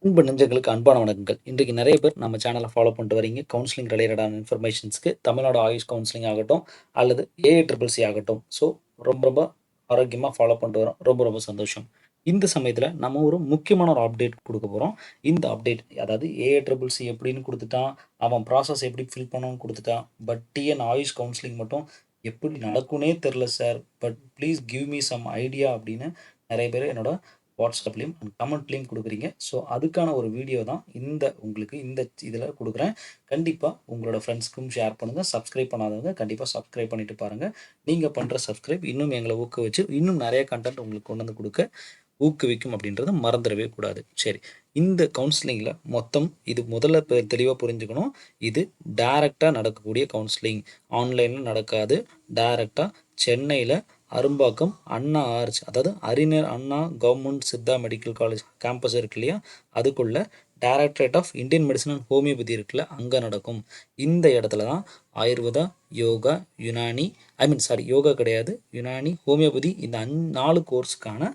அன்பு நெஞ்சங்களுக்கு அன்பான வணக்கங்கள். இன்றைக்கு நிறைய பேர் நம்ம சேனலை ஃபாலோ பண்ணிட்டு வரீங்க. கவுன்சிலிங் ரிலேட்டடான இன்ஃபர்மேஷன்ஸ்க்கு தமிழ்நாடு ஆயுஷ் கவுன்சிலிங் ஆகட்டும், அல்லது ஏஐசிசிசி ஆகட்டும். ஸோ ரொம்ப ரொம்ப ஆரோக்கியமாக ஃபாலோ பண்ணிட்டு வரோம். ரொம்ப ரொம்ப சந்தோஷம். இந்த சமயத்தில் நம்ம ஒரு முக்கியமான ஒரு அப்டேட் கொடுக்க போகிறோம். இந்த அப்டேட் அதாவது ஏஐசிசி எப்படின்னு கொடுத்துட்டான், அவன் ப்ராசஸ் எப்படி ஃபில் பண்ணணும்னு கொடுத்துட்டான். பட் டிஎன் ஆயுஷ் கவுன்சிலிங் மட்டும் எப்படி நடக்கும்னே தெரில sir. But please give me some idea அப்படின்னு நிறைய பேர் என்னோட வாட்ஸ்அப்லேயும் அண்ட் கமெண்ட்லேயும் கொடுக்குறீங்க. ஸோ அதுக்கான ஒரு வீடியோ தான் உங்களுக்கு இந்த இதில் கொடுக்குறேன். கண்டிப்பாக உங்களோட ஃப்ரெண்ட்ஸ்க்கும் ஷேர் பண்ணுங்கள். சப்ஸ்கிரைப் பண்ணாதவங்க கண்டிப்பாக சப்ஸ்கிரைப் பண்ணிட்டு பாருங்கள். நீங்கள் பண்ணுற சப்ஸ்கிரைப் இன்னும் எங்களை ஊக்குவிச்சு இன்னும் நிறைய கண்டென்ட் உங்களுக்கு கொண்டு வந்து கொடுக்க ஊக்குவிக்கும் அப்படின்றத மறந்துடவே கூடாது. சரி, இந்த கவுன்சிலிங்கில் மொத்தம் இது முதல்ல தெளிவாக புரிஞ்சுக்கணும். இது டைரெக்டாக நடக்கக்கூடிய கவுன்சிலிங், ஆன்லைனில் நடக்காது. டைரெக்டாக சென்னையில் அரும்பாக்கம் அண்ணா ஆர்ச், அதாவது அறிஞர் Anna government Siddha medical college campus இருக்கு இல்லையா, அதுக்குள்ள directorate of Indian medicine and homeopathy இருக்குல்ல, அங்கே நடக்கும். இந்த இடத்துல தான் ஆயுர்வேதா, யோகா, யுனானி யோகா கிடையாது, யுனானி, ஹோமியோபதி இந்த 4 கோர்ஸுக்கான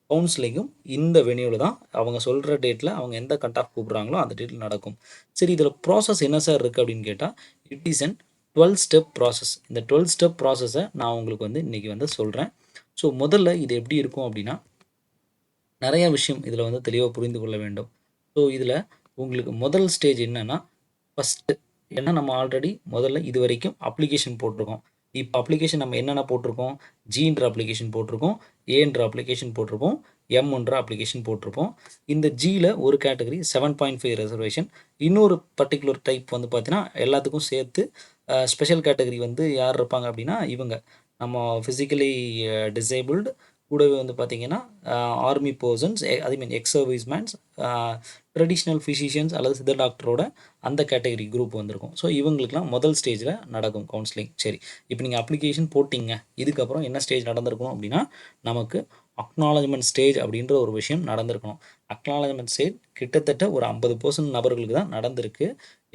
கவுன்சிலிங்கும் இந்த வெனியூவில் தான் அவங்க சொல்கிற டேட்டில் அவங்க எந்த கட் ஆஃப் கூப்பிட்றாங்களோ அந்த டேட்டில் நடக்கும். சரி, இதில் ப்ராசஸ் என்ன சார் இருக்குது அப்படின்னு கேட்டால், it is an 12 step process. இந்த 12 ஸ்டெப் ப்ராசஸை நான் உங்களுக்கு இன்றைக்கி சொல்கிறேன். ஸோ முதல்ல இது எப்படி இருக்கும் அப்படின்னா, நிறைய விஷயம் இதில் தெளிவாக புரிந்து கொள்ள வேண்டும். ஸோ இதில் உங்களுக்கு முதல் ஸ்டேஜ் என்னென்னா, ஃபஸ்ட்டு ஏன்னா நம்ம ஆல்ரெடி முதல்ல இது வரைக்கும் அப்ளிகேஷன் போட்டிருக்கோம். இப்போ அப்ளிகேஷன் நம்ம என்னென்ன போட்டிருக்கோம், ஜின்ற அப்ளிகேஷன் போட்டிருக்கோம், ஏன்ற அப்ளிகேஷன் போட்டிருப்போம், எம்ன்ற அப்ளிகேஷன் போட்டிருப்போம். இந்த ஜியில் ஒரு கேட்டகரி 7.5 ரிசர்வேஷன், இன்னொரு பர்டிகுலர் டைப் பார்த்தீங்கன்னா எல்லாத்துக்கும் சேர்த்து ஸ்பெஷல் கேட்டகரி யார் இருப்பாங்க அப்படின்னா இவங்க நம்ம ஃபிசிக்கலி டிசேபிள்டு, கூடவே பார்த்தீங்கன்னா army persons, ex service mans, traditional physicians அல்லது சித்த டாக்டரோட அந்த கேட்டகரி குரூப் வந்திருக்கும். ஸோ இவங்களுக்குலாம் முதல் ஸ்டேஜில் நடக்கும் கவுன்சிலிங். சரி, இப்போ நீங்கள் அப்ளிகேஷன் போட்டிங்க, இதுக்கப்புறம் என்ன ஸ்டேஜ் நடந்திருக்கணும் அப்படின்னா, நமக்கு அக்னாலஜ்மெண்ட் ஸ்டேஜ் அப்படின்ற ஒரு விஷயம் நடந்திருக்கணும். அக்னாலஜ்மெண்ட் ஸ்டேஜ் கிட்டத்தட்ட ஒரு 50% நபர்களுக்கு தான் நடந்திருக்கு.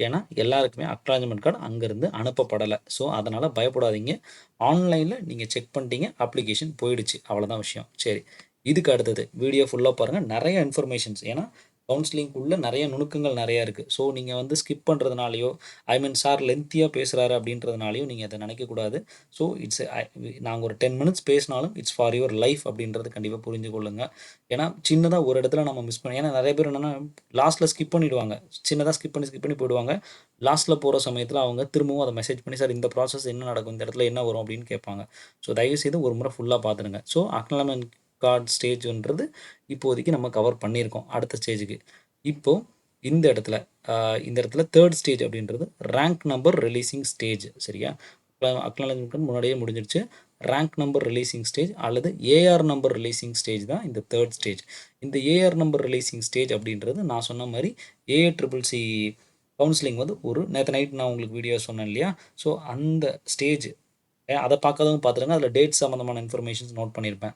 ஏன்னா எல்லாருக்குமே அக்னாலஜ்மெண்ட் கார்டு அங்கேருந்து அனுப்பப்படலை. ஸோ அதனால் பயப்படாதீங்க. ஆன்லைனில் நீங்கள் செக் பண்ணிட்டீங்க, அப்ளிகேஷன் போயிடுச்சு, அவ்வளோதான் விஷயம். சரி, இதுக்கு அடுத்தது வீடியோ ஃபுல்லாக பாருங்கள். நிறைய இன்ஃபர்மேஷன்ஸ், ஏன்னா கவுன்சிலிங்குள்ளே நிறைய நுணுக்கங்கள் நிறையா இருக்குது. ஸோ நீங்கள் ஸ்கிப் பண்ணுறதுனாலையோ, சார் லென்த்தியாக பேசுகிறாரு அப்படின்றதுனாலையும் நீங்கள் அதை நினைக்கக்கூடாது. ஸோ நாங்கள் ஒரு 10 மினிட்ஸ் பேசினாலும் இட்ஸ் ஃபார் யுவர் லைஃப் அப்படின்றது கண்டிப்பாக புரிஞ்சு கொள்ளுங்கள். ஏன்னா சின்னதாக ஒரு இடத்துல நம்ம மிஸ் பண்ணி, ஏன்னா நிறைய பேர் என்னென்னா லாஸ்ட்டில் ஸ்கிப் பண்ணிவிடுவாங்க. சின்னதாக ஸ்கிப் பண்ணி போயிடுவாங்க. லாஸ்ட்டில் போகிற சமயத்தில் அவங்க திரும்பவும் அதை மெசேஜ் பண்ணி, சார் இந்த ப்ராசஸ் என்ன நடக்கும், இந்த இடத்துல என்ன வரும் அப்படின்னு கேட்பாங்க. ஸோ தயவுசெய்து ஒரு முறை ஃபுல்லாக பார்த்துடுங்க. ஸோ அக்னாலஜ்மெண்ட் கார்டு ஸ்டேஜ்ன்றது இப்போதைக்கு நம்ம கவர் பண்ணியிருக்கோம். அடுத்த ஸ்டேஜுக்கு இப்போது இந்த இடத்துல தேர்ட் ஸ்டேஜ் அப்படின்றது ரேங்க் நம்பர் ரிலீசிங் ஸ்டேஜ். சரியா, அக்னாலஜ்மெண்ட் முன்னாடியே முடிஞ்சிடுச்சு. ரேங்க் நம்பர் ரிலீசிங் ஸ்டேஜ் அல்லது ஏஆர் நம்பர் ரிலீசிங் ஸ்டேஜ் தான் இந்த தேர்ட் ஸ்டேஜ். இந்த ஏஆர் நம்பர் ரிலீசிங் ஸ்டேஜ் அப்படின்றது நான் சொன்ன மாதிரி ஏஐசிசிசி கவுன்சிலிங் ஒரு நேற்று நைட் நான் உங்களுக்கு வீடியோ சொன்னேன் இல்லையா, ஸோ அந்த ஸ்டேஜ் அதை பார்க்காதவங்க பார்த்துருங்க. அதில் டேட் சம்மந்தமான இன்ஃபர்மேஷன்ஸ் நோட் பண்ணியிருப்பேன்.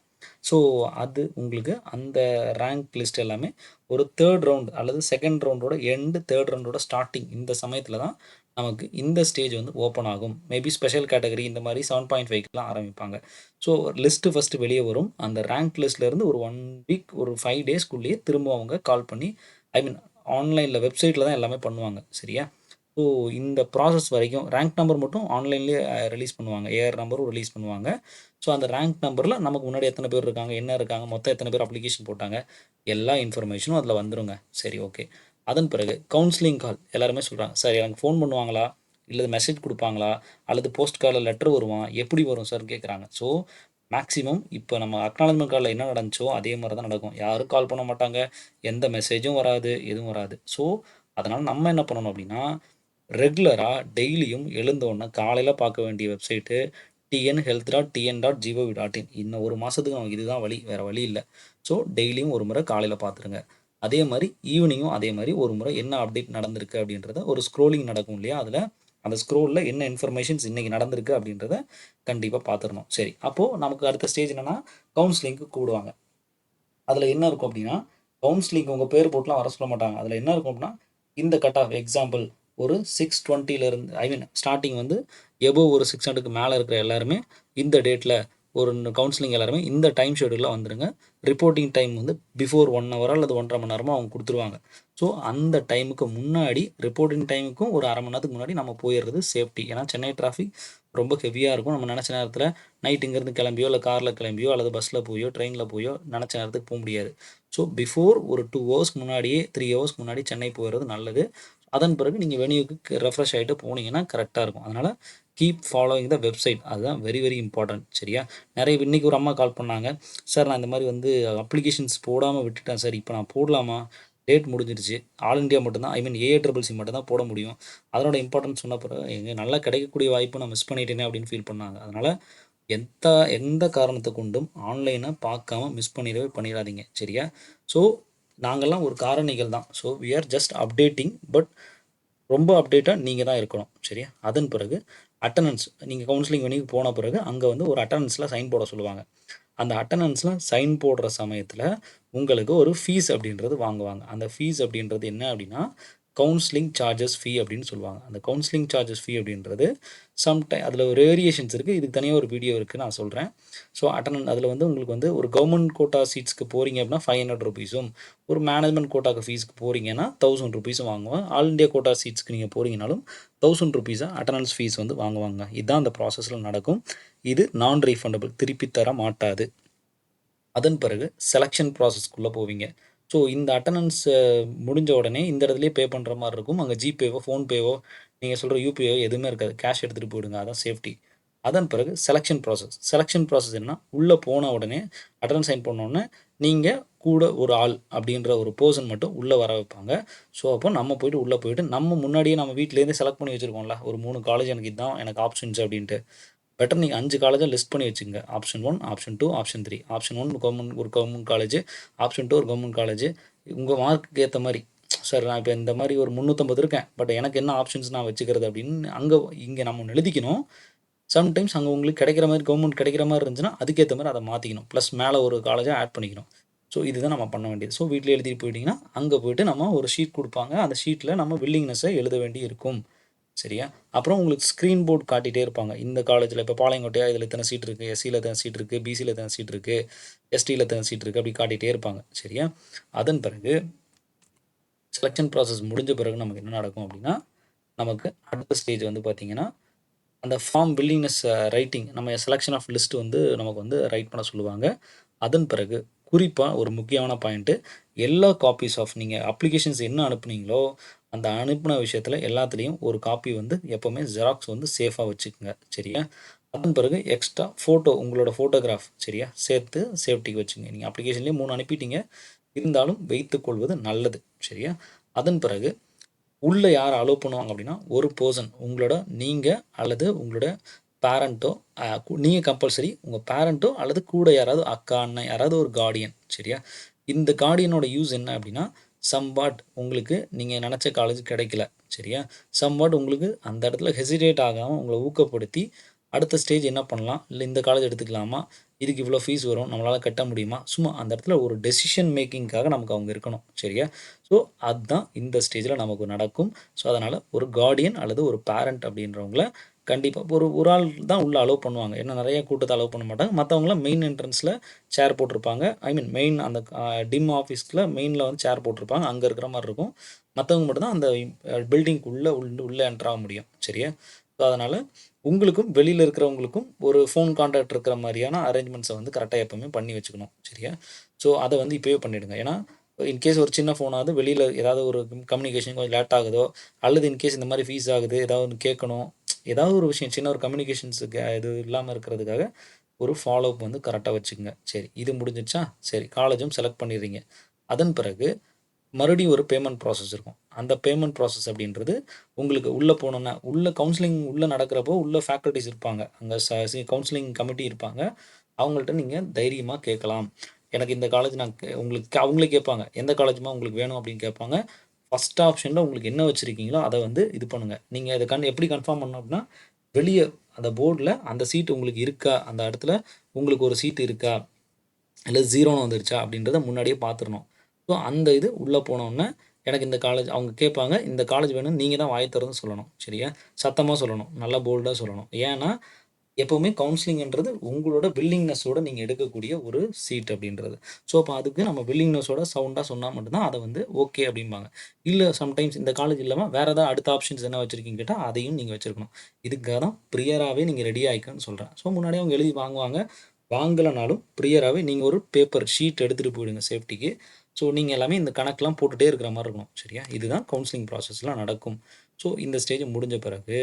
ஸோ அது உங்களுக்கு அந்த ரேங்க் லிஸ்ட் எல்லாமே ஒரு தேர்ட் ரவுண்ட் அல்லது செகண்ட் ரவுண்டோட எண்டு, தேர்ட் ரவுண்டோட ஸ்டார்டிங், இந்த சமயத்தில் தான் நமக்கு இந்த ஸ்டேஜ் ஓப்பன் ஆகும். மேபி ஸ்பெஷல் கேட்டகரி இந்த மாதிரி 7.5க்குலாம் ஆரம்பிப்பாங்க. ஸோ லிஸ்ட்டு ஃபஸ்ட்டு வெளியே வரும். அந்த ரேங்க் லிஸ்ட்லேருந்து ஒரு 1 வீக், ஒரு 5 டேஸ்க்குள்ளேயே திரும்ப அவங்க கால் பண்ணி, ஆன்லைனில் வெப்சைட்டில் தான் எல்லாமே பண்ணுவாங்க. சரியா, ஸோ இந்த ப்ராசஸ் வரைக்கும் ரேங்க் நம்பர் மட்டும் ஆன்லைன்லேயே ரிலீஸ் பண்ணுவாங்க, ஏஆர் நம்பரும் ரிலீஸ் பண்ணுவாங்க. ஸோ அந்த ரேங்க் நம்பரில் நமக்கு முன்னாடி எத்தனை பேர் இருக்காங்க, என்ன இருக்காங்க, மொத்தம் எத்தனை பேர் அப்ளிகேஷன் போட்டாங்க, எல்லா இன்ஃபர்மேஷனும் அதில் வந்துடுங்க. சரி, ஓகே. அதன் பிறகு கவுன்சிலிங் கால். எல்லாருமே சொல்கிறாங்க, சார் எனக்கு ஃபோன் பண்ணுவாங்களா, இல்லை மெசேஜ் கொடுப்பாங்களா, அல்லது போஸ்ட் கார்டில் லெட்டர் வருவான், எப்படி வரும் சார் கேட்குறாங்க. ஸோ மேக்ஸிமம் இப்போ நம்ம அக்னாலஜ்மெண்ட் கார்டில் என்ன நடந்துச்சோ அதே மாதிரி தான் நடக்கும். யாரும் கால் பண்ண மாட்டாங்க, எந்த மெசேஜும் வராது, எதுவும் வராது. ஸோ அதனால் நம்ம என்ன பண்ணணும் அப்படின்னா, ரெகுலராக டெய்லியும் எழுந்தோடனே காலையில் பார்க்க வேண்டிய வெப்சைட்டு tnhealth.tn.gov.in. இன்னும் ஒரு மாதத்துக்கு நமக்கு இதுதான் வழி, வேறு வழி இல்லை. ஸோ டெய்லியும் ஒரு முறை காலையில் பார்த்துருங்க. அதே மாதிரி ஈவினிங்கும் அதே மாதிரி ஒரு முறை என்ன அப்டேட் நடந்திருக்கு அப்படின்றத ஒரு ஸ்க்ரோலிங் நடக்கும் இல்லையா, அதில் அந்த ஸ்க்ரோலில் என்ன இன்ஃபர்மேஷன்ஸ் இன்றைக்கி நடந்திருக்கு அப்படின்றத கண்டிப்பாக பார்த்துடணும். சரி, அப்போது நமக்கு அடுத்த ஸ்டேஜ் என்னென்னா கவுன்சிலிங்க்கு கூடுவாங்க. அதில் என்ன இருக்கும் அப்படின்னா, கவுன்சிலிங் உங்கள் பேர் போட்டுலாம் வர சொல்ல மாட்டாங்க. அதில் என்ன இருக்கும் அப்படின்னா, இந்த கட் ஆஃப் எக்ஸாம்பிள் ஒரு 620 ஸ்டார்டிங் எபோவ் ஒரு 600க்கு மேலே இருக்கிற எல்லாருமே இந்த டேட்டில் ஒரு கவுன்சிலிங் எல்லாருமே இந்த டைம் ஷெடியூலில் வந்துடுங்க. ரிப்போர்ட்டிங் டைம் வந்து பிஃபோர் 1 ஹவர் அல்லது 1.5 மணி நேரமோ அவங்க கொடுத்துருவாங்க. ஸோ அந்த டைமுக்கு முன்னாடி ரிப்போர்ட்டிங் டைமுக்கும் ஒரு அரை மணி நேரத்துக்கு முன்னாடி நம்ம போயிடுறது சேஃப்டி. ஏன்னா சென்னை டிராஃபிக் ரொம்ப ஹெவியாக இருக்கும். நம்ம நினச்ச நேரத்தில் நைட் இங்கேருந்து கிளம்பியோ இல்லை காரில் கிளம்பியோ அல்லது பஸ்ஸில் போயோ ட்ரெயினில் போயோ நினச்ச நேரத்துக்கு போக முடியாது. ஸோ பிஃபோர் ஒரு 2 ஹவர்ஸ்க்கு முன்னாடியே 3 ஹவர்ஸ்க்கு முன்னாடி சென்னை போயிடுறது நல்லது. அதன் பிறகு நீங்கள் வெனியூக்கு ரெஃப்ரெஷ் ஆகிட்டு போனீங்கன்னா கரெக்டாக இருக்கும். அதனால் கீப் ஃபாலோயிங் த வெப்சைட். அதுதான் வெரி வெரி இம்பார்ட்டன்ட். சரியா? நிறைய இன்றைக்கி ஒரு அம்மா கால் பண்ணாங்க. சார் நான் இந்த மாதிரி வந்து அப்ளிகேஷன்ஸ் போடாமல் விட்டுட்டேன் சார். இப்போ நான் போடலாமா? டேட் முடிஞ்சிருச்சு. ஆல் இண்டியா மட்டும்தான், ஐ மீன் ஏஏசிசி மட்டும் தான் போட முடியும். அதனோட இம்பார்ட்டன்ஸ் சொன்ன பிறகு எங்கள் நல்லா கிடைக்கக்கூடிய வாய்ப்பு நான் மிஸ் பண்ணிட்டேனே அப்படின்னு ஃபீல் பண்ணாங்க. அதனால் எந்த எந்த காரணத்தை கொண்டும் ஆன்லைனை பார்க்காம மிஸ் பண்ணிடாதீங்க. சரியா? ஸோ நாங்கள்லாம் ஒரு காரணிகள் தான். So we are just updating. But ரொம்ப அப்டேட்டாக நீங்கள் தான் இருக்கணும். சரியா? அதன் பிறகு அட்டண்டன்ஸ். நீங்கள் கவுன்சிலிங் பண்ணி போன பிறகு அங்கே வந்து ஒரு அட்டண்டன்ஸில் சைன் போட சொல்லுவாங்க. அந்த அட்டண்டன்ஸில் சைன் போடுற சமயத்தில் உங்களுக்கு ஒரு ஃபீஸ் அப்படின்றது வாங்குவாங்க. அந்த ஃபீஸ் அப்படின்றது என்ன அப்படின்னா கவுன்சிலிங் சார்ஜஸ் ஃபீ அப்படின்னு சொல்லுவாங்க. அந்த கவுன்சிலிங் சார்ஜஸ் ஃபீ அப்படின்றது அதில் ஒரு வேரியேஷன்ஸ் இருக்குது. இதுக்கு தனியாக ஒரு வீடியோ இருக்குது, நான் சொல்கிறேன். ஸோ அதில் வந்து உங்களுக்கு வந்து ஒரு கவர்மெண்ட் கோட்டா சீட்ஸ்க்கு போகிறீங்க அப்படின்னா 500 ருபீஸும், ஒரு மேனேஜ்மெண்ட் கோட்டாக்கு ஃபீஸ்க்கு போகிறீங்கன்னா 1000 ருபீஸும் வாங்குவாங்க. ஆல் இண்டியா கோட்டா சீட்ஸ்க்கு நீங்கள் போகிறீங்கனாலும் 1000 ருபீஸாக அட்டண்டன்ஸ் ஃபீஸ் வந்து வாங்குவாங்க. இதுதான் அந்த ப்ராசஸில் நடக்கும். இது நான் ரீஃபண்டபிள், திருப்பி தர மாட்டாது. அதன் பிறகு செலெக்ஷன் ப்ராசஸ்க்குள்ளே போவீங்க. ஸோ இந்த அட்டண்டன்ஸ் முடிஞ்ச உடனே இந்த இடத்துலையே பே பண்ணுற மாதிரி இருக்கும். அங்கே ஜிபேவோ ஃபோன்பேவோ நீங்கள் சொல்கிற யூபிஐயோ எதுவுமே இருக்காது. கேஷ் எடுத்துகிட்டு போயிடுங்க. அதான் சேஃப்டி. அதன் பிறகு செலெக்ஷன் ப்ராசஸ் என்ன, உள்ளே போன உடனே அட்டண்டன்ஸ் சைன் பண்ண உடனே நீங்கள் கூட ஒரு ஆள் அப்படின்ற ஒரு பர்சன் மட்டும் உள்ளே வர வைப்பாங்க. ஸோ அப்போ நம்ம போய்ட்டு உள்ளே போய்ட்டு நம்ம முன்னாடியே நம்ம வீட்டிலேருந்தே செலக்ட் பண்ணி வச்சுருக்கோம்ல, ஒரு 3 காலேஜ் எனக்கு இதுதான் எனக்கு ஆப்ஷன்ஸ் அப்படின்ட்டு. பெட்டர் நீங்கள் 5 காலேஜாக லிஸ்ட் பண்ணி வச்சுங்க. Option 1, option 2, option 3. Option 1 government college, option 2 ஒரு கவர்மெண்ட் காலேஜ். உங்கள் மார்க்குக்கு ஏற்ற மாதிரி, சார் நான் இப்போ இந்த மாதிரி ஒரு 350 இருக்கேன், பட் எனக்கு என்ன ஆப்ஷன்ஸ் நான் வச்சுக்கிறது அப்படின்னு இங்கே நம்ம எழுதிக்கணும். சம்டைம்ஸ் அங்கே உங்களுக்கு கிடைக்கிற மாதிரி கவர்மெண்ட் கிடைக்கிற மாதிரி இருந்துச்சுன்னா அதுக்கேற்ற மாதிரி அதை மாற்றிக்கணும். ப்ளஸ் மேலே ஒரு காலேஜாக ஆட் பண்ணிக்கணும். ஸோ இதுதான் நம்ம பண்ண வேண்டியது. ஸோ வீட்டில் எழுதிட்டு போயிட்டிங்கன்னா அங்கே போய்ட்டு நம்ம ஒரு ஷீட் கொடுப்பாங்க. அந்த ஷீட்டில் நம்ம வில்லிங்னஸை எழுத வேண்டி இருக்கும். சரியா? அப்புறம் உங்களுக்கு ஸ்க்ரீன் போர்டு காட்டிகிட்டே இருப்பாங்க. இந்த காலேஜில் இப்போ பாளையங்கோட்டையா இதில் இத்தனை சீட் இருக்குது, எஸ்சியில் எத்தனை சீட் இருக்குது, பிசியில் எத்தனை சீட் இருக்குது, எஸ்டியில் எத்தனை சீட் இருக்குது, அப்படி காட்டிகிட்டே இருப்பாங்க. சரியா? அதன் பிறகு செலெக்ஷன் ப்ராசஸ் முடிஞ்ச பிறகு நமக்கு என்ன நடக்கும் அப்படின்னா, நமக்கு அடுத்த ஸ்டேஜ் வந்து பார்த்திங்கன்னா அந்த ஃபார்ம் வில்லிங்னஸ் ரைட்டிங், நம்ம செலெக்ஷன் ஆஃப் லிஸ்ட் வந்து நமக்கு வந்து ரைட் பண்ண சொல்லுவாங்க. அதன் பிறகு குறிப்பாக ஒரு முக்கியமான பாயிண்ட்டு, எல்லா காப்பீஸ் ஆஃப் நீங்கள் அப்ளிகேஷன்ஸ் என்ன அனுப்புனீங்களோ அந்த அனுப்பின விஷயத்தில் எல்லாத்துலேயும் ஒரு காப்பி வந்து எப்போவுமே ஜெராக்ஸ் வந்து சேஃபாக வச்சுக்கோங்க. சரியா? அதன் பிறகு எக்ஸ்ட்ரா ஃபோட்டோ, உங்களோட ஃபோட்டோகிராஃப் சரியா சேர்த்து சேஃப்டிக்கு வச்சுங்க. நீங்கள் அப்ளிகேஷன்லேயே 3 அனுப்பிட்டீங்க, இருந்தாலும் வைத்துக்கொள்வது நல்லது. சரியா? அதன் பிறகு உள்ளே யார் அலோவ் பண்ணுவாங்க அப்படின்னா, ஒரு பர்சன் உங்களோட நீங்கள் அல்லது உங்களோட பேரண்ட்டோ, நீங்கள் கம்பல்சரி உங்கள் பேரண்ட்டோ அல்லது கூட யாராவது அக்கா, அண்ணன் யாராவது ஒரு கார்டியன். சரியா? இந்த கார்டியனோட யூஸ் என்ன அப்படின்னா, சம்வாட் உங்களுக்கு நீங்கள் நினச்ச காலேஜ் கிடைக்கல. சரியா? சம்வாட் உங்களுக்கு அந்த இடத்துல ஹெசிடேட் ஆகாமல் உங்களை ஊக்கப்படுத்தி அடுத்த ஸ்டேஜ் என்ன பண்ணலாம், இல்லை இந்த காலேஜ் எடுத்துக்கலாமா, இதுக்கு இவ்வளோ ஃபீஸ் வரும், நம்மளால் கட்ட முடியுமா, சும்மா அந்த இடத்துல ஒரு டெசிஷன் மேக்கிங்காக நமக்கு அவங்க இருக்கணும். சரியா? ஸோ அதுதான் இந்த ஸ்டேஜில் நமக்கு நடக்கும். ஸோ அதனால் ஒரு கார்டியன் அல்லது ஒரு பேரண்ட் அப்படின்றவங்கள கண்டிப்பாக ஒரு ஆள் தான் உள்ளே அலோவ் பண்ணுவாங்க. ஏன்னா நிறைய கூட்டத்தை அலோவ் பண்ண மாட்டாங்க. மற்றவங்களாம் மெயின் என்ட்ரன்ஸில் சேர் போட்டிருப்பாங்க. ஐ மீன் மெயின் அந்த டிம் ஆஃபீஸில் மெயினில் வந்து சேர் போட்டிருப்பாங்க. அங்கே இருக்கிற மாதிரி இருக்கும். மற்றவங்க மட்டும் தான் அந்த பில்டிங்குள்ளே உள்ளே என்ட்ரு ஆக முடியும். சரியா? ஸோ அதனால் உங்களுக்கும் வெளியில் இருக்கிறவங்களுக்கும் ஒரு ஃபோன் கான்டாக்ட் இருக்கிற மாதிரியான அரேஞ்ச்மெண்ட்ஸை வந்து கரெக்டாக எப்போவுமே பண்ணி வச்சுக்கணும். சரியா? ஸோ அதை வந்து இப்போவே பண்ணிவிடுங்க. ஏன்னா இன்கேஸ் ஒரு சின்ன ஃபோனாவது வெளியில் ஏதாவது ஒரு கம்யூனிகேஷன் கொஞ்சம் லேட் ஆகுதோ, அல்லது இன்கேஸ் இந்த மாதிரி ஃபீஸ் ஆகுது, ஏதாவது ஒன்று கேட்கணும், ஏதாவது ஒரு விஷயம் சின்ன ஒரு கம்யூனிகேஷன்ஸுக்கு இது இல்லாமல் இருக்கிறதுக்காக ஒரு ஃபாலோஅப் வந்து கரெக்டாக வச்சுக்கோங்க. சரி, இது முடிஞ்சிச்சா? சரி, காலேஜும் செலக்ட் பண்ணிடுறீங்க. அதன் பிறகு மறுபடியும் ஒரு பேமெண்ட் ப்ராசஸ் இருக்கும். அந்த பேமெண்ட் ப்ராசஸ் அப்படின்றது உங்களுக்கு உள்ளே போனோன்னா, உள்ளே கவுன்சிலிங் உள்ளே நடக்கிறப்போ உள்ள ஃபேக்கல்ட்டிஸ் இருப்பாங்க. அங்கே கவுன்சிலிங் கமிட்டி இருப்பாங்க. அவங்கள்ட்ட நீங்கள் தைரியமாக கேட்கலாம். எனக்கு இந்த காலேஜ் உங்களுக்கு அவங்களே கேட்பாங்க, எந்த காலேஜுமா உங்களுக்கு வேணும் அப்படின்னு கேட்பாங்க. ஃபஸ்ட் ஆப்ஷனில் உங்களுக்கு என்ன வச்சுருக்கீங்களோ அதை வந்து இது பண்ணுங்கள். நீங்கள் அதை எப்படி கன்ஃபார்ம் பண்ணணும் அப்படின்னா, வெளியே அந்த போர்டில் அந்த சீட்டு உங்களுக்கு இருக்கா, அந்த இடத்துல உங்களுக்கு ஒரு சீட்டு இருக்கா, இல்லை ஜீரோன்னு வந்துருச்சா அப்படின்றத முன்னாடியே பார்த்துடணும். ஸோ அந்த இது உள்ளே போனோன்னே எனக்கு இந்த காலேஜ் அவங்க கேட்பாங்க, இந்த காலேஜ் வேணும்னு நீங்கள் தான் வாய் திறந்து சொல்லணும். சரியா? சத்தமாக சொல்லணும், நல்லா போல்டாக சொல்லணும். ஏன்னா எப்பவுமே கவுன்சிலிங்ன்றது உங்களோட வில்லிங்னஸோட நீங்க எடுக்கக்கூடிய ஒரு சீட் அப்படின்றது. ஸோ, அப்ப அதுக்கு நம்ம வில்லிங்னஸோட சவுண்டா சொன்னா மட்டும் தான் அத வந்து ஓகே அப்படிம்பாங்க. இல்ல சம்டைம்ஸ் இந்த காலேஜ் இல்லாம வேற ஏதாவது அடுத்த ஆப்ஷன்ஸ் என்ன வச்சிருக்கீங்கன்னு கேட்டா, அதையும் நீங்க வச்சிருக்கணும். இதுக்காக தான் ப்ரியராவே நீங்க ரெடி ஆயிக்கன்னு சொல்றேன். ஸோ, முன்னாடியே அவங்க எழுதி வாங்குவாங்க. வாங்கலனாலும் ப்ரியராவே நீங்க ஒரு பேப்பர் ஷீட் எடுத்துட்டு போயிடுங்க சேஃப்டிக்கு. ஸோ, நீங்க எல்லாமே இந்த கணக்கெல்லாம் போட்டுட்டே இருக்கிற மாரி இருக்கணும். சரியா? இதுதான் கவுன்சிலிங் ப்ராசஸ்ல நடக்கும். ஸோ, இந்த ஸ்டேஜ் முடிஞ்ச பிறகு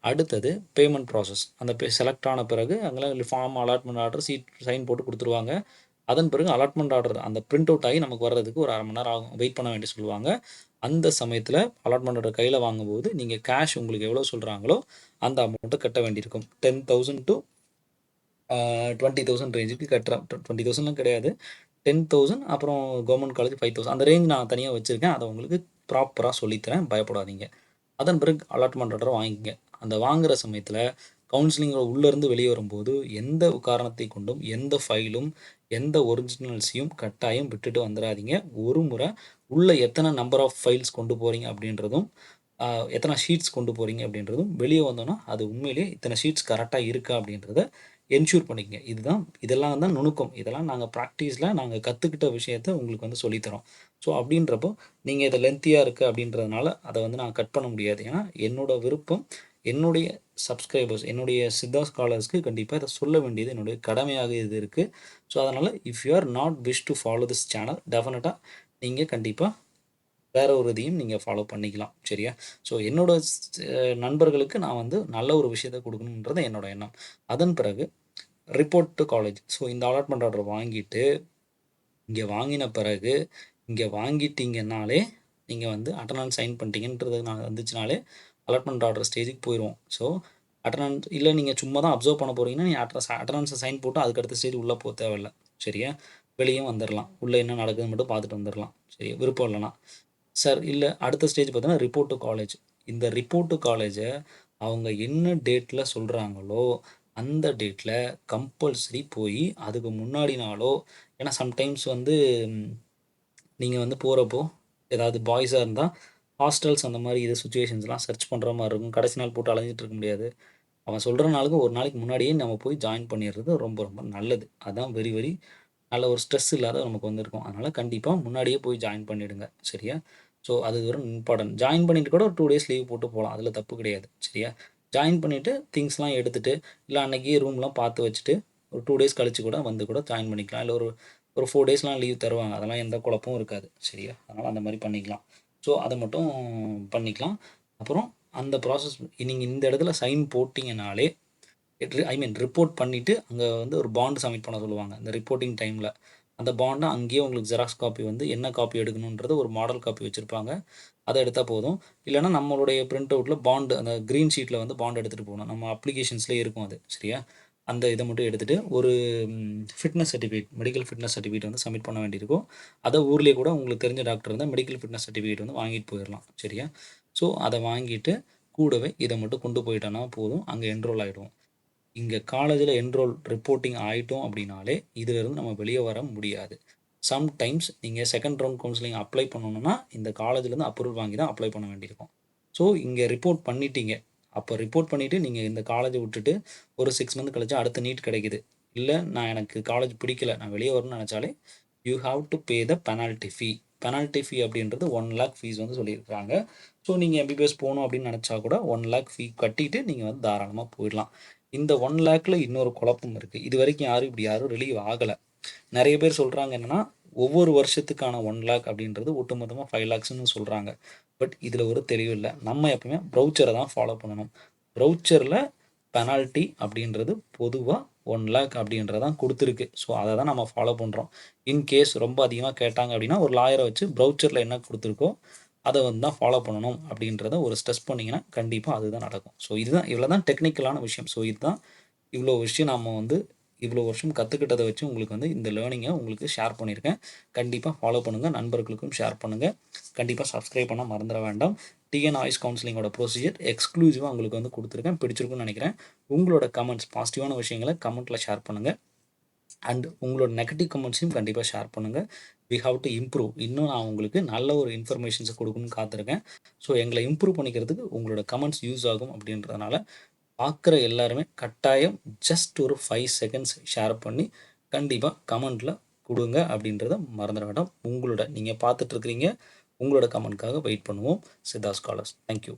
அடுத்தது பேமெண்ட் ப்ராசஸ். அந்த செலக்ட் ஆன பிறகு அங்கெல்லாம் form, allotment order, seat sign போட்டு குடுத்துருவாங்க. அதன் பிறகு அலாட்மெண்ட் ஆர்டர் அந்த பிரிண்ட் அவுட் ஆகி நமக்கு வர்றதுக்கு ஒரு 1/2 மணி நேரம் ஆகும். வெயிட் பண்ண வேண்டி சொல்லுவாங்க. அந்த சமயத்தில அலாட்மெண்ட் ஆர்டர் கையில வாங்கும்போது, நீங்க கேஷ் உங்களுக்கு எவ்வளோ சொல்றாங்களோ, அந்த அமௌண்ட்ட கட்ட வேண்டியிருக்கும். 10,000 டூ 20,000 ரேஞ்சுக்கு கட்டுறேன். 20,000லாம் கிடையாது. 10,000 அப்புறம் கவர்மெண்ட் காலேஜ் 5,000 அந்த ரேஞ்ச் நான் தனியா வச்சிருக்கேன். அத உங்களுக்கு ப்ராப்பரா சொல்லித் தரேன். பயப்படாதீங்க. அதன் பிறகு அலாட்மெண்ட் ஆர்டர வாங்கிக்கங்க. அந்த வாங்குற சமயத்தில கவுன்சிலிங்ல உள்ளேருந்து வெளிய வரும்போது, எந்த காரணத்தை கொண்டும் எந்த ஃபைலும், எந்த ஒரிஜினல்ஸையும் கட்டாயம் விட்டுட்டு வந்துராதீங்க. ஒரு முறை உள்ள எத்தன நம்பர் ஆஃப் ஃபைல்ஸ் கொண்டு போறீங்க அப்படின்றதும், அ எத்தன ஷீட்ஸ் கொண்டு போறீங்க அப்படின்றதும், வெளிய வந்தோனே அது உண்மையிலேயே இத்தன ஷீட்ஸ் கரெக்ட்டா இருக்கா அப்படின்றத என்ஷூர் பண்ணிக்கங்க. இதெல்லாம் தான் நுணுக்கம். இதெல்லாம் நாங்க பிராக்டிஸ்ல நாங்க கத்துக்கிட்ட விஷயத்த உங்களுக்கு வந்து சொல்லி தரோம். ஸோ அப்படின்றப்போ, நீங்க இத லென்த்தியா இருக்கு அப்படின்றதுனால, அத வந்து நான் கட் பண்ண முடியாது. ஏன்னா, என்னோட விருப்பம், என்னுடைய சப்ஸ்கிரைபர்ஸ், என்னுடைய சித்தா ஸ்காலர்ஸ்க்கு கண்டிப்பா இத சொல்ல வேண்டியது என்னுடைய கடமையாக இது இருக்கு. ஸோ அதனால if you are not wish to follow this channel, டெஃபினட்டா நீங்க கண்டிப்பா வேற ஒரு இதையும் நீங்க ஃபாலோ பண்ணிக்கலாம். சரியா? ஸோ என்னோட நண்பர்களுக்கு நான் வந்து நல்ல ஒரு விஷயத்த குடுக்கணும்ன்றது என்னோட எண்ணம். அதன் பிறகு ரிப்போர்ட் டூ காலேஜ். ஸோ இந்த அலாட்மெண்ட் ஆர்டர் வாங்கிட்டு, இங்க வாங்கின பிறகு, இங்க வாங்கிட்டீங்கன்னாலே, நீங்க வந்து அட்டெண்டன்ஸ் சைன் பண்ணிட்டீங்கன்றது வந்துச்சுனாலே, அலாட்மெண்ட் ஆர்டர் ஸ்டேஜுக்கு போயிருவோம். ஸோ அட்டெண்டன்ஸ் இல்ல நீங்க சும்மா தான் அப்சர்வ் பண்ண போறீங்கன்னா, நீங்க அட்டெண்டன்ஸ சைன் போட்டு அதுக்கு அடுத்த ஸ்டேஜ் உள்ள தேவையில்ல. சரியா? வெளியவும் வந்துரலாம். உள்ள என்ன நடக்குதுன்னு மட்டும் பார்த்துட்டு வந்துரலாம். சரி, விருப்பம் இல்லன்னா. சார் இல்ல அடுத்த ஸ்டேஜ் பார்த்தீங்கன்னா, ரிப்போர்ட் டூ காலேஜ். இந்த ரிப்போர்ட் டூ காலேஜ அவங்க என்ன டேட்ல சொல்றாங்களோ, அந்த டேட்ல கம்பல்சரி போயி, அதுக்கு முன்னாடி நாளோ ஏன்னா சம்டைம்ஸ் வந்து நீங்க வந்து போறப்போ, ஏதாவது பாய்ஸா இருந்தா, ஹாஸ்டல்ஸ் அந்த மாரி இது சிச்சுவேஷன்ஸ்லாம் சர்ச் பண்ற மாரி இருக்கும். கடைசி நாள் போட்டு அலைஞ்சிட்டு இருக்க முடியாது. அவன் சொல்ற நாளுக்கு ஒரு நாளைக்கு முன்னாடியே நம்ம போய் ஜாயின் பண்ணிறது ரொம்ப ரொம்ப நல்லது. அதான் வெரி வெரி நல்ல ஒரு ஸ்ட்ரெஸ் இல்லாத நமக்கு வந்திருக்கும். அதனால கண்டிப்பா முன்னாடியே போய் ஜாயின் பண்ணிடுங்க. சரியா? ஸோ அது ஒரு இம்பார்ட்டன்ட். ஜாயின் பண்ணிட்டு கூட ஒரு 2 டேஸ் லீவ் போட்டு போலாம். அதில தப்பு கிடையாது. சரியா? ஜாயின் பண்ணிட்டு திங்ஸ்லாம் எடுத்துட்டு, இல்ல அன்னைக்கு ரூம்லாம் பார்த்து வச்சுட்டு, ஒரு 2 டேஸ் கழிச்சு கூட வந்து கூட ஜாயின் பண்ணிக்கலாம். இல்ல ஒரு ஒரு 4 டேஸ்லாம் லீவ் தருவாங்க. அதெல்லாம் எந்த குழப்பமும் இருக்காது. சரியா? அதனால அந்த மாரி பண்ணிக்கலாம். ஸோ அத மட்டும் பண்ணிக்கலாம். அப்புறம் அந்த ப்ராசஸ் நீங்க இந்த இடத்துல சைன் போட்டீங்கனாலே ஐ மீன் ரிப்போர்ட் பண்ணிட்டு, அங்க வந்து ஒரு பாண்ட் சப்மிட் பண்ண சொல்லுவாங்க. இந்த ரிப்போர்ட்டிங் டைம்ல. அந்த பாண்ட அங்கேயே உங்களுக்கு ஜெராக்ஸ் காப்பி வந்து என்ன காப்பி எடுக்கணுன்றது ஒரு மாடல் காப்பி வச்சிருப்பாங்க. அத எடுத்தா போதும். இல்லன்னா நம்மளுடைய பிரிண்ட் அவுட்ல பாண்ட் அந்த கிரீன் ஷீட்ல வந்து பாண்ட் எடுத்துட்டு போணும். நம்ம அப்ளிகேஷன்ஸ்லயே இருக்கும் அது. சரியா? அந்த இத மட்டும் எடுத்துட்டு ஒரு fitness certificate, medical fitness certificate வந்து சப்மிட் பண்ண வேண்டியிருக்கும். அத ஊர்லயே கூட உங்களுக்கு தெரிஞ்ச டாக்டர் இருந்தா மெடிக்கல் ஃபிட்னஸ் சர்டிஃபிகேட் வந்து வாங்கிட்டு போயிரலாம். சரியா? ஸோ அத வாங்கிட்டு கூடவே இத மட்டும் கொண்டு போயிட்டோம்னா போதும். அங்க என்ரோல் ஆயிடுவோம். இங்க காலேஜ்ல என்ரோல் ரிப்போர்ட்டிங் ஆயிட்டோம் அப்படின்னாலே, இதிலிருந்து நம்ம வெளிய வர முடியாது. சம்டைம்ஸ் நீங்க செகண்ட் ரவுண்ட் கவுன்சிலிங் அப்ளை பண்ணணும்னா, இந்த காலேஜ்லேருந்து அப்ரூவல் வாங்கி தான் அப்ளை பண்ண வேண்டியிருக்கும். ஸோ, இங்க ரிப்போர்ட் பண்ணிட்டீங்க. அப்ப ரிப்போர்ட் பண்ணிட்டு நீங்க இந்த காலேஜ விட்டுட்டு ஒரு 6 மந்த் கழிச்சு அடுத்த நீட் கிடைக்குது. இல்ல நான் எனக்கு காலேஜ் பிடிக்கல. நான் வெளிய வரணும்னு நெனச்சாலே, you have to pay the penalty fee. Penalty fee அப்படின்றது 1,00,000 ஃபீஸ் வந்து சொல்லியிருக்காங்க. ஸோ, நீங்க எம்பிபிஎஸ் போணும் அப்படின்னு நெனச்சா கூட 1,00,000 ஃபீ கட்டிட்டு நீங்க வந்து தாராளமா போயிடலாம். இந்த 1,00,000ல இன்னொரு குழப்பம் இருக்கு. இதுவரைக்கும் யாரும் ரிலீவ் ஆகல. நெறைய பேர் சொல்றாங்க என்னன்னா, ஒவ்வொரு வருஷத்துக்கான 1,00,000 அப்படின்றது ஒட்டுமொத்தமா 5,00,000ன்னு சொல்றாங்க. பட் இதுல ஒரு தெளிவு இல்ல. நம்ம எப்பவுமே ப்ரௌச்சர தான் ஃபாலோ பண்ணணும். ப்ரௌச்சர்ல பெனால்டி அப்படின்றது பொதுவா 1,00,000 அப்படின்றத தான் குடுத்திருக்கு. ஸோ, அத தான் நம்ம ஃபாலோ பண்றோம். இன் கேஸ் ரொம்ப அதிகமா கேட்டாங்க அப்படின்னா, ஒரு லாயர வச்சு ப்ரௌச்சர்ல என்ன குடுத்திருக்கோ, அத வந்து தான் ஃபாலோ பண்ணணும் அப்படின்றத ஒரு ஸ்ட்ரெஸ் பண்ணீங்கன்னா, கண்டிப்பா அதுதான் நடக்கும். ஸோ, இவ்வளதான் டெக்னிக்கலான விஷயம். ஸோ, இதுதான் இவ்வளோ விஷயம் நாம வந்து இவ்வளோ வருஷம் கத்துக்கிட்டத வச்சு உங்களுக்கு வந்து இந்த லேர்னிங்க உங்களுக்கு ஷேர் பண்ணியிருக்கேன். கண்டிப்பா ஃபாலோ பண்ணுங்க. நண்பர்களுக்கும் ஷேர் பண்ணுங்க. கண்டிப்பா சப்ஸ்கிரைப் பண்ண மறந்துற வேண்டாம். டிஎன் வாய்ஸ் கவுன்சிலிங்கோட ப்ரொசீஜர் எக்ஸ்க்ளூசிவா உங்களுக்கு வந்து குடுத்துருக்கேன். பிடிச்சிருக்கும்னு நெனைக்கிறேன். உங்களோட கமெண்ட்ஸ் பாசிட்டிவான விஷயங்கள கமெண்ட்ல ஷேர் பண்ணுங்க. அண்ட் உங்களோட நெகட்டிவ் கமெண்ட்ஸையும் கண்டிப்பா ஷேர் பண்ணுங்க. We have to improve. இன்னும் நான் உங்களுக்கு நல்ல ஒரு இன்ஃபர்மேஷன்ஸ குடுக்கணும்னு காத்திருக்கேன். ஸோ எங்கள இம்ப்ரூவ் பண்ணிக்கிறதுக்கு உங்களோட கமெண்ட்ஸ் யூஸ் ஆகும் அப்படின்றதுனால பார்க்குற எல்லாருமே கட்டாயம் ஜஸ்ட் ஒரு 5 செகண்ட்ஸ் ஷேர் பண்ணி கண்டிப்பாக கமெண்ட்டில் கொடுங்க அப்படின்றத மறந்துட வேண்டாம். உங்களோட நீங்கள் பார்த்துட்ருக்கிறீங்க, உங்களோட கமெண்ட்காக வெயிட் பண்ணுவோம். சித்தா ஸ்காலர்ஸ். தேங்க்யூ.